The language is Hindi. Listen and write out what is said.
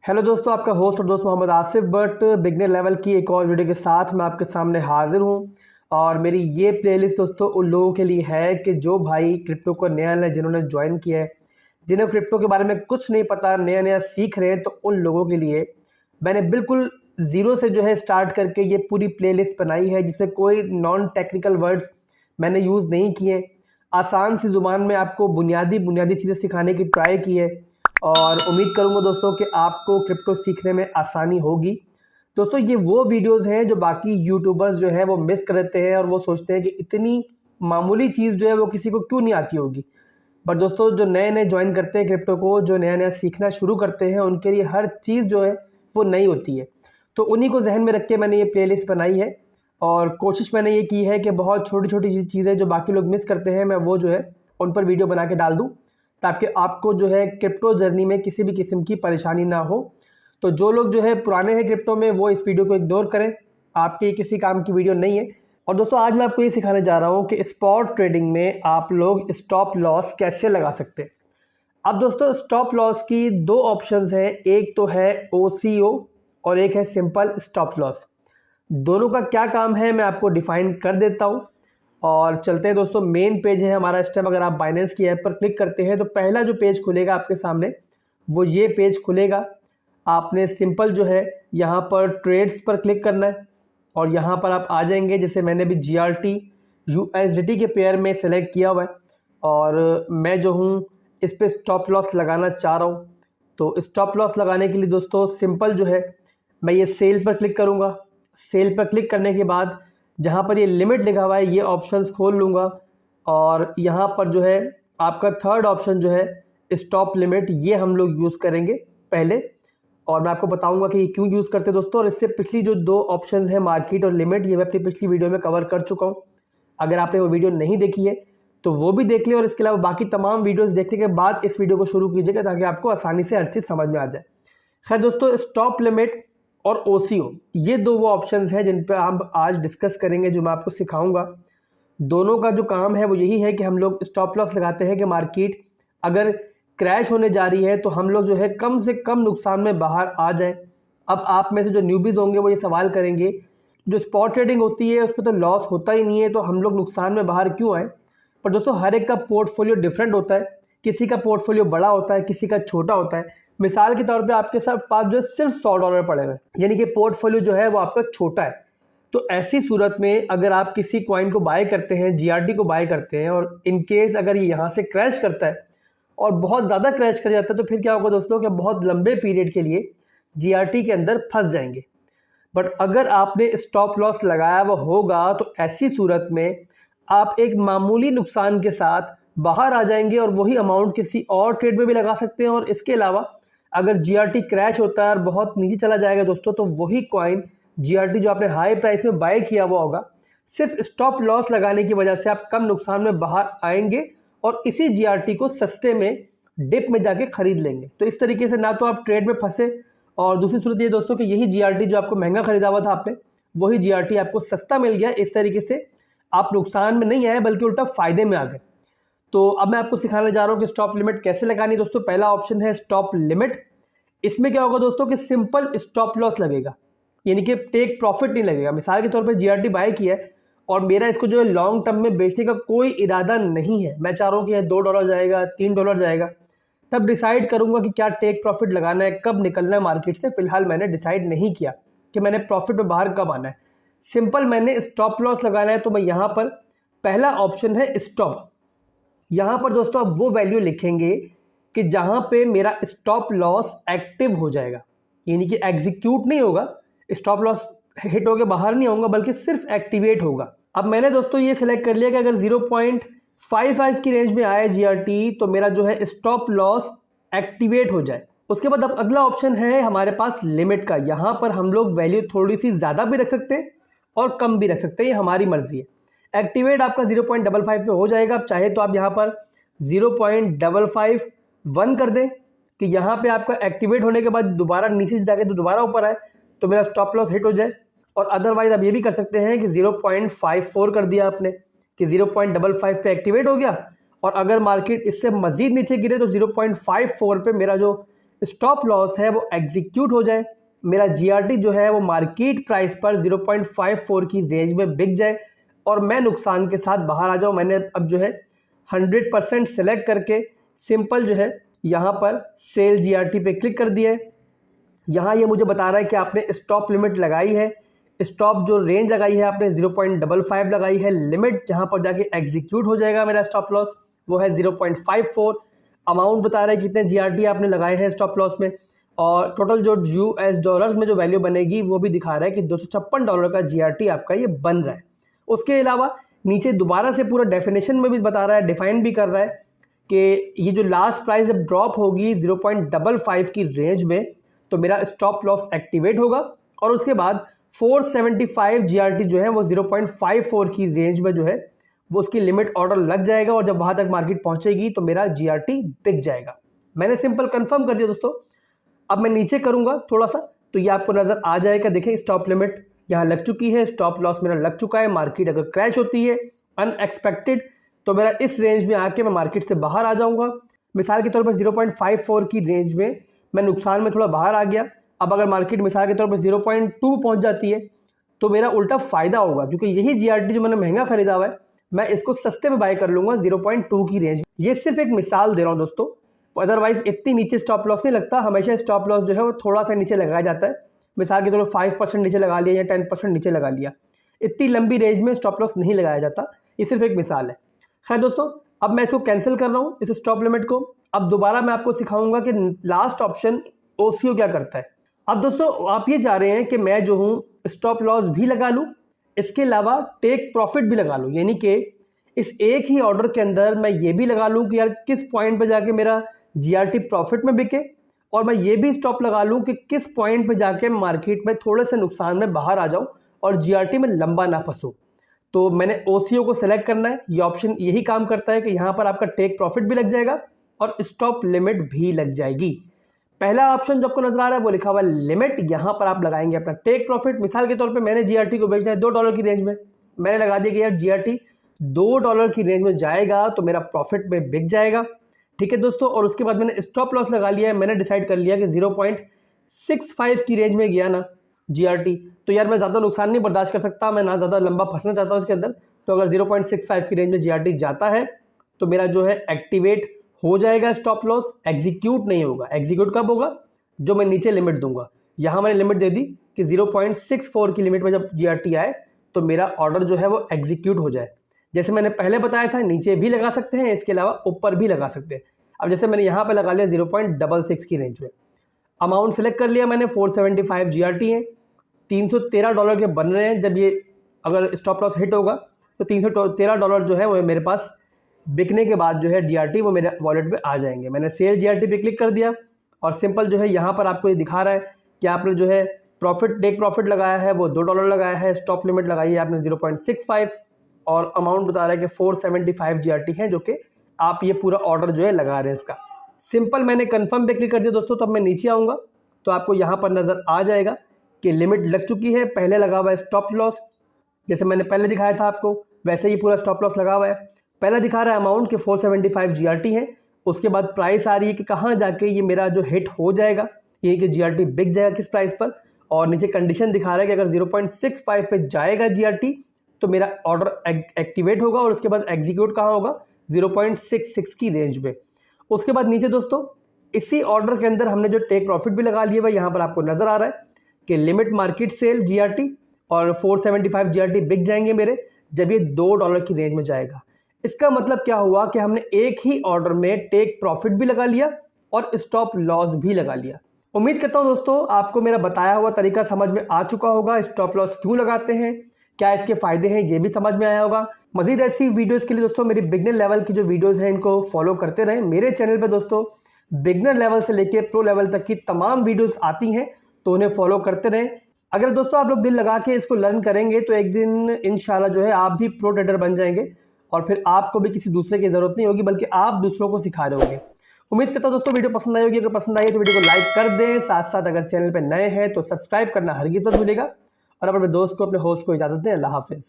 हेलो दोस्तों, आपका होस्ट और दोस्त Mohammad Asif but beginner level की एक और वीडियो के साथ मैं आपके सामने हाजिर हूँ। और मेरी ये प्लेलिस्ट दोस्तों उन लोगों के लिए है कि जो भाई क्रिप्टो को नया नया जिन्होंने ज्वाइन किया है, जिन्हें क्रिप्टो के बारे में कुछ नहीं पता, नया नया सीख रहे हैं, तो उन लोगों के लिए मैंने बिल्कुल ज़ीरो से जो है स्टार्ट करके ये पूरी प्लेलिस्ट बनाई है, जिसमें कोई नॉन टेक्निकल वर्ड्स मैंने यूज़ नहीं किए। आसान सी ज़ुबान में आपको बुनियादी बुनियादी चीज़ें सिखाने की ट्राई की है और उम्मीद करूंगा दोस्तों कि आपको क्रिप्टो सीखने में आसानी होगी। दोस्तों, ये वो वीडियोस हैं जो बाकी यूट्यूबर्स जो है वो मिस कर देते हैं और वो सोचते हैं कि इतनी मामूली चीज़ जो है वो किसी को क्यों नहीं आती होगी। बट दोस्तों, जो नए नए ज्वाइन करते हैं क्रिप्टो को, जो नया नया सीखना शुरू करते हैं, उनके लिए हर चीज़ जो है वो नई होती है। तो उन्हीं को जहन में रख के मैंने ये प्लेलिस्ट बनाई है और कोशिश मैंने ये की है कि बहुत छोटी छोटी चीज़ें जो बाकी लोग मिस करते हैं, मैं वो जो है उन पर वीडियो बना के डाल दूँ, ताकि आपको जो है क्रिप्टो जर्नी में किसी भी किस्म की परेशानी ना हो। तो जो लोग जो है पुराने हैं क्रिप्टो में, वो इस वीडियो को इग्नोर करें, आपके किसी काम की वीडियो नहीं है। और दोस्तों, आज मैं आपको ये सिखाने जा रहा हूँ कि स्पॉट ट्रेडिंग में आप लोग स्टॉप लॉस कैसे लगा सकते हैं। अब दोस्तों, स्टॉप लॉस की दो ऑप्शंस हैं, एक तो है OCO और एक है सिंपल स्टॉप लॉस। दोनों का क्या काम है मैं आपको डिफाइन कर देता हूँ और चलते हैं दोस्तों। मेन पेज है हमारा इस टाइम, अगर आप बाइनेंस की ऐप पर क्लिक करते हैं तो पहला जो पेज खुलेगा आपके सामने वो ये पेज खुलेगा। आपने सिंपल जो है यहाँ पर ट्रेड्स पर क्लिक करना है और यहाँ पर आप आ जाएंगे। जैसे मैंने भी GRT USDT के पेयर में सेलेक्ट किया हुआ है और मैं जो हूँ इस पर स्टॉप लॉस लगाना चाह रहा हूँ। तो स्टॉप लॉस लगाने के लिए दोस्तों सिंपल जो है मैं ये सेल पर क्लिक करूँगा। सेल पर क्लिक करने के बाद जहाँ पर ये लिमिट लिखा हुआ है ये ऑप्शंस खोल लूँगा और यहाँ पर जो है आपका थर्ड ऑप्शन जो है स्टॉप लिमिट, ये हम लोग यूज़ करेंगे पहले। और मैं आपको बताऊंगा कि ये क्यों यूज़ करते हैं दोस्तों। और इससे पिछली जो दो ऑप्शंस हैं मार्केट और लिमिट, ये मैं अपनी पिछली वीडियो में कवर कर चुका हूँ। अगर आपने वो वीडियो नहीं देखी है तो वो भी देख लें और इसके अलावा बाकी तमाम वीडियोज़ देखने के बाद इस वीडियो को शुरू कीजिएगा, ताकि आपको आसानी से हर चीज़ समझ में आ जाए। खैर दोस्तों, स्टॉप लिमिट और OCO ये दो वो ऑप्शंस हैं जिन पर हम आज डिस्कस करेंगे, जो मैं आपको सिखाऊंगा। दोनों का जो काम है वो यही है कि हम लोग स्टॉप लॉस लगाते हैं कि मार्केट अगर क्रैश होने जा रही है तो हम लोग जो है कम से कम नुकसान में बाहर आ जाएं। अब आप में से जो न्यूबीज होंगे वो ये सवाल करेंगे, जो स्पॉट ट्रेडिंग होती है उस पर तो लॉस होता ही नहीं है, तो हम लोग नुकसान में बाहर क्यों आए। पर दोस्तों, हर एक का पोर्टफोलियो डिफरेंट होता है। किसी का पोर्टफोलियो बड़ा होता है, किसी का छोटा होता है। मिसाल के तौर पे आपके साथ पास जो है सिर्फ $100 पड़े हुए, यानी कि पोर्टफोलियो जो है वो आपका छोटा है। तो ऐसी सूरत में अगर आप किसी कॉइन को बाय करते हैं, GRT को बाय करते हैं, और इन केस अगर ये यहाँ से क्रैश करता है और बहुत ज़्यादा क्रैश कर जाता है, तो फिर क्या होगा दोस्तों कि बहुत लंबे पीरियड के लिए GRT के अंदर फंस जाएंगे। बट अगर आपने स्टॉप लॉस लगाया हुआ होगा तो ऐसी सूरत में आप एक मामूली नुकसान के साथ बाहर आ जाएंगे और वही अमाउंट किसी और ट्रेड में भी लगा सकते हैं। और इसके अलावा अगर GRT क्रैश होता है और बहुत नीचे चला जाएगा दोस्तों, तो वही कॉइन GRT जो आपने हाई प्राइस में बाय किया हुआ होगा, सिर्फ स्टॉप लॉस लगाने की वजह से आप कम नुकसान में बाहर आएंगे और इसी GRT को सस्ते में डिप में जाके खरीद लेंगे। तो इस तरीके से ना तो आप ट्रेड में फंसे, और दूसरी सूरत ये दोस्तों कि यही GRT जो आपको महंगा खरीदा हुआ था आपने, वही GRT आपको सस्ता मिल गया। इस तरीके से आप नुकसान में नहीं आए बल्कि उल्टा फायदे में आ गए। तो अब मैं आपको सिखाने जा रहा हूँ कि स्टॉप लिमिट कैसे लगानी है दोस्तों। पहला ऑप्शन है स्टॉप लिमिट। इसमें क्या होगा दोस्तों कि सिंपल स्टॉप लॉस लगेगा, यानी कि टेक प्रॉफिट नहीं लगेगा। मिसाल के तौर पर GRT बाय किया है और मेरा इसको जो है लॉन्ग टर्म में बेचने का कोई इरादा नहीं है, मैं चाह रहा हूँ कि $2 जाएगा, $3 जाएगा, तब डिसाइड करूंगा कि क्या टेक प्रॉफिट लगाना है, कब निकलना है मार्केट से। फिलहाल मैंने डिसाइड नहीं किया कि मैंने प्रॉफिट में बाहर कब आना है। सिंपल मैंने स्टॉप लॉस लगाना है, तो मैं यहाँ पर पहला ऑप्शन है स्टॉप। यहाँ पर दोस्तों आप वो वैल्यू लिखेंगे कि जहाँ पे मेरा स्टॉप लॉस एक्टिव हो जाएगा, यानी कि एग्जीक्यूट नहीं होगा, स्टॉप लॉस हिट होकर बाहर नहीं होगा, बल्कि सिर्फ एक्टिवेट होगा। अब मैंने दोस्तों ये सिलेक्ट कर लिया कि अगर 0.55 की रेंज में आए GRT तो मेरा जो है स्टॉप लॉस एक्टिवेट हो जाए। उसके बाद अब अगला ऑप्शन है हमारे पास लिमिट का। यहाँ पर हम लोग वैल्यू थोड़ी सी ज़्यादा भी रख सकते हैं और कम भी रख सकते हैं, ये हमारी मर्जी है। एक्टिवेट आपका 0.55 पे हो जाएगा। आप चाहे तो आप यहाँ पर 0.551 कर दें कि यहाँ पे आपका एक्टिवेट होने के बाद दोबारा नीचे जाके तो दोबारा ऊपर आए, तो मेरा स्टॉप लॉस हिट हो जाए। और अदरवाइज आप ये भी कर सकते हैं कि 0.54 कर दिया आपने कि 0.55 पे एक्टिवेट हो गया, और अगर मार्केट इससे मजीद नीचे गिरे तो 0.54 पे मेरा जो स्टॉप लॉस है वो एग्जीक्यूट हो जाए, मेरा जीआरटी जो है वो मार्केट प्राइस पर 0.54 की रेंज में बिक जाए और मैं नुकसान के साथ बाहर आ जाऊँ। मैंने अब जो है 100% सेलेक्ट करके सिंपल जो है यहाँ पर सेल जीआरटी पे क्लिक कर दिया है। यहाँ ये मुझे बता रहा है कि आपने स्टॉप लिमिट लगाई है, स्टॉप जो रेंज लगाई है आपने 0.55 लगाई है, लिमिट जहाँ पर जाके एग्जीक्यूट हो जाएगा मेरा स्टॉप लॉस वो है 0.54। अमाउंट बता रहा है कितने जीआरटी आपने लगाए हैं स्टॉप लॉस में, और टोटल जो यूएस डॉलर्स में जो वैल्यू बनेगी वो भी दिखा रहा है कि $256 का जीआरटी आपका ये बन रहा है। उसके अलावा नीचे दोबारा से पूरा डेफिनेशन में भी बता रहा है, डिफाइन भी कर रहा है कि ये जो लास्ट प्राइस जब ड्रॉप होगी 0.55 की रेंज में तो मेरा स्टॉप लॉस एक्टिवेट होगा और उसके बाद 475 जीआरटी जो है वो 0.54 की रेंज में जो है वो उसकी लिमिट ऑर्डर लग जाएगा और जब वहां तक मार्केट पहुंचेगी तो मेरा जीआरटी बिक जाएगा। मैंने सिंपल कंफर्म कर दिया दोस्तों। अब मैं नीचे करूंगा थोड़ा सा तो ये आपको नजर आ जाएगा। देखिए स्टॉप लिमिट यहाँ लग चुकी है, स्टॉप लॉस मेरा लग चुका है। मार्केट अगर क्रैश होती है अनएक्सपेक्टेड तो मेरा इस रेंज में आके मैं मार्केट से बाहर आ जाऊंगा। मिसाल के तौर पर 0.54 की रेंज में मैं नुकसान में थोड़ा बाहर आ गया। अब अगर मार्केट मिसाल के तौर पर 0.2 पहुंच जाती है तो मेरा उल्टा फायदा होगा, क्योंकि यही जीआरटी जो मैंने महंगा खरीदा हुआ है मैं इसको सस्ते में बाय कर लूंगा 0.2 की रेंज। ये सिर्फ एक मिसाल दे रहा हूं दोस्तों, अदरवाइज इतनी नीचे स्टॉप लॉस नहीं लगता। हमेशा स्टॉप लॉस जो है वो थोड़ा सा नीचे लगाया जाता है, मिसाल के तौर पर 5% नीचे लगा लिया या 10% नीचे लगा लिया, इतनी लंबी रेंज में स्टॉप लॉस नहीं लगाया जाता। ये सिर्फ एक मिसाल है। खैर दोस्तों, अब मैं इसको कैंसिल कर रहा हूँ इस स्टॉप लिमिट को। अब दोबारा मैं आपको सिखाऊंगा कि लास्ट ऑप्शन ओसीओ क्या करता है। अब दोस्तों आप ये चाह रहे हैं कि मैं जो हूँ स्टॉप लॉस भी लगा लूँ, इसके अलावा टेक प्रॉफिट भी लगा लूँ, यानी कि इस एक ही ऑर्डर के अंदर मैं ये भी लगा लूँ कि यार किस पॉइंट पे जाके मेरा जीआरटी प्रॉफिट में बिके, और मैं ये भी स्टॉप लगा लूँ कि किस पॉइंट पे जाके मार्केट में थोड़े से नुकसान में बाहर आ जाऊँ और जीआरटी में लंबा ना फंसूँ। तो मैंने ओसीओ को सेलेक्ट करना है। ये ऑप्शन यही काम करता है कि यहाँ पर आपका टेक प्रॉफिट भी लग जाएगा और स्टॉप लिमिट भी लग जाएगी। पहला ऑप्शन जो आपको नजर आ रहा है वो लिखा हुआ है लिमिट, यहाँ पर आप लगाएंगे अपना टेक प्रॉफिट। मिसाल के तौर पे मैंने जीआरटी को बेचना है $2 की रेंज में, मैंने लगा दिया कि यार जीआरटी $2 की रेंज में जाएगा तो मेरा प्रॉफिट में बिक जाएगा। ठीक है दोस्तों, और उसके बाद मैंने स्टॉप लॉस लगा लिया है। मैंने डिसाइड कर लिया कि 0.65 की रेंज में गया ना जीआरटी तो यार मैं ज़्यादा नुकसान नहीं बर्दाश्त कर सकता, मैं ना ज़्यादा लंबा फंसना चाहता हूँ इसके अंदर। तो अगर 0.65 की रेंज में जीआरटी जाता है तो मेरा जो है एक्टिवेट हो जाएगा स्टॉप लॉस, एग्जीक्यूट नहीं होगा। एग्जीक्यूट कब होगा? जो मैं नीचे लिमिट दूंगा। यहाँ मैंने लिमिट दे दी कि 0.64 की लिमिट में जब जीआरटी आए तो मेरा ऑर्डर जो है वो एग्जीक्यूट हो जाए। जैसे मैंने पहले बताया था नीचे भी लगा सकते हैं, इसके अलावा ऊपर भी लगा सकते हैं। अब जैसे मैंने यहाँ पे लगा लिया 0.66 की रेंज में, अमाउंट सेलेक्ट कर लिया मैंने, 475 जीआरटी है, $313 के बन रहे हैं। जब ये अगर स्टॉप लॉस हिट होगा तो $313 जो है वो मेरे पास बिकने के बाद जो है जीआरटी वो मेरे वॉलेट में आ जाएंगे। मैंने सेल जीआरटी पे क्लिक कर दिया और सिंपल जो है यहाँ पर आपको ये दिखा रहा है कि आपने जो है प्रॉफिट टेक प्रॉफिट लगाया है वो $2 लगाया है, स्टॉप लिमिट लगाई है आपने 0.65 और अमाउंट बता रहा है कि 475 जीआरटी है, जो कि आप ये पूरा ऑर्डर जो है लगा रहे हैं इसका। सिंपल मैंने कंफर्म पे क्लिक कर दिया दोस्तों। तब मैं नीचे आऊँगा तो आपको यहाँ पर नज़र आ जाएगा कि लिमिट लग चुकी है। पहले लगा हुआ है स्टॉप लॉस, जैसे मैंने पहले दिखाया था आपको वैसे ही पूरा स्टॉप लॉस लगा हुआ है। पहला दिखा रहा है अमाउंट के 475 जीआरटी है, उसके बाद प्राइस आ रही है कि कहाँ जाके ये मेरा जो हिट हो जाएगा, ये कि जीआरटी बिक जाएगा किस प्राइस पर, और नीचे कंडीशन दिखा रहा है कि अगर 0.65 पे जाएगा जीआरटी तो मेरा ऑर्डर एक्टिवेट होगा और उसके बाद एग्जीक्यूट कहाँ होगा 0.66 की रेंज में। उसके बाद नीचे दोस्तों इसी ऑर्डर के अंदर हमने जो टेक प्रॉफिट भी लगा लिया है यहाँ पर आपको नजर आ रहा है कि लिमिट मार्केट सेल जीआरटी और 475 जीआरटी बिक जाएंगे मेरे जब ये $2 की रेंज में जाएगा। इसका मतलब क्या हुआ कि हमने एक ही ऑर्डर में टेक प्रॉफिट भी लगा लिया और स्टॉप लॉस भी लगा लिया। उम्मीद करता हूं दोस्तों आपको मेरा बताया हुआ तरीका समझ में आ चुका होगा। स्टॉप लॉस क्यों लगाते हैं, क्या इसके फायदे हैं, ये भी समझ में आया होगा। मजीद ऐसी वीडियोस के लिए दोस्तों मेरी बिगनर लेवल की जो वीडियोस हैं इनको फॉलो करते रहें। मेरे चैनल पे दोस्तों बिगनर लेवल से लेके प्रो लेवल तक की तमाम वीडियोस आती हैं, तो उन्हें फॉलो करते रहें। अगर दोस्तों आप लोग दिल लगा के इसको लर्न करेंगे तो एक दिन इंशाल्लाह जो है आप भी प्रो ट्रेडर बन जाएंगे और फिर आपको भी किसी दूसरे की जरूरत नहीं होगी, बल्कि आप दूसरों को सिखा रहे होंगे। उम्मीद करता हूं दोस्तों वीडियो पसंद आई होगी। अगर पसंद आई तो वीडियो को लाइक कर दें, साथ साथ अगर चैनल पर नए हैं तो सब्सक्राइब करना हरगिज़ मत भूलिएगा और अपने दोस्त को अपने होस्ट को इजाजत दें। अल्लाह हाफिज़।